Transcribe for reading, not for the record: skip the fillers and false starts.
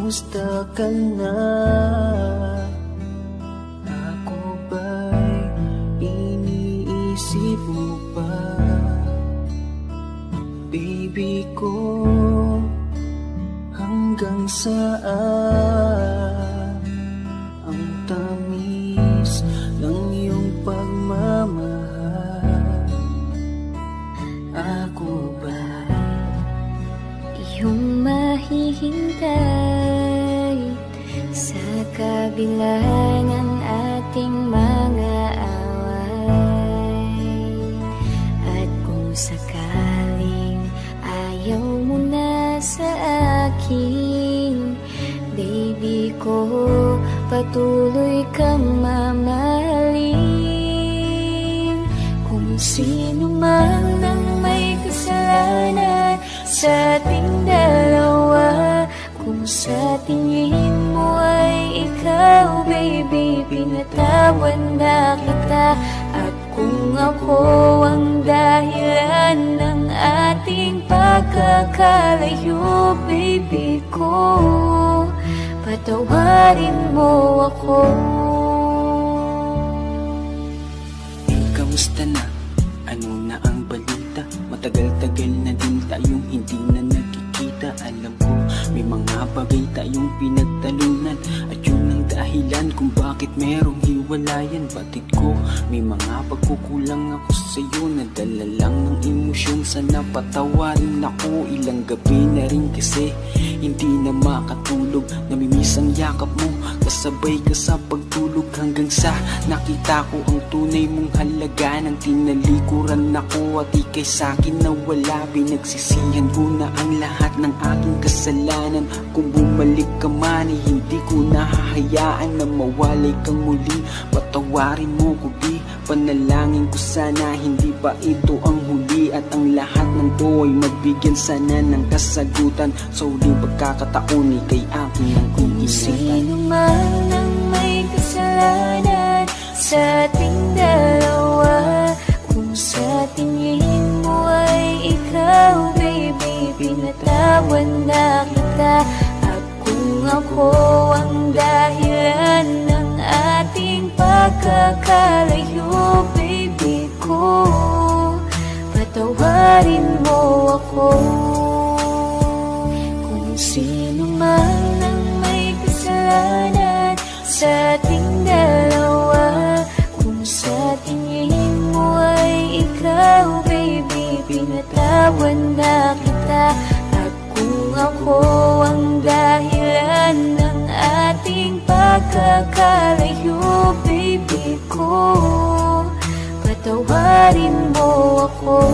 Kamusta ka na? Ako ba'y iniisip mo pa? Baby ko, hanggang saan ang tamis ng iyong pagmamahal? Ako ba iyong mahihintay sa kabila ng ating mga away? At kung sakaling ayaw mo na sa akin, baby ko, patuloy kang mamahalin. Kung sino man ang may kasalanan sa ating dalawa, kung sa tingin mo ay ikaw, baby, pinatawad na kita. At kung ako ang dahilan ng ating pagkakalayo, baby ko, patawarin mo ako. Kamusta na? Ano na ang balita? Matagal-tagal na din tayong hindi na nagkikita. Alam ko, may mga bagay tayong pinagtalunan, at yun ang dahilan kung bakit merong hiwalayan. Batid ko, may mga pagkukulang ako sa'yo, nadala lang ng emosyon. Sana patawarin ako, ilang gabi na rin kasi hindi na makatulog. Namimiss ang yakap mo, kasabay ka sa pagtulog, hanggang sa nakita ko ang tunay mong halaga. Nang tinalikuran ako at ikay sa'kin nawala, pinagsisihan ko na ang lahat ng aking kasalanan. Kung bumalik ka man, hindi ko nahahayaan na mawalay kang muli. Patawarin mo ko, di panalangin ko sana hindi pa ito ang huli, at ang lahat ng to ay mabigyan sana ng kasagutan. Sa huling pagkakataon, ikay aking ang Kung sino man ang may kasalanan sa ating dalawa, kung sa tingin mo ay ikaw, baby, pinatawad na kita. At kung ako ang dahilan ng ating pagkakalayo, baby ko, patawarin mo ako. Kung sino man ang may kasalanan sa ating dalawa, kung sa tingin mo ay ikaw, baby, pinatawad na kita. At kung ako ang dahilan ng ating pagkakalayo, baby ko, patawarin mo ako.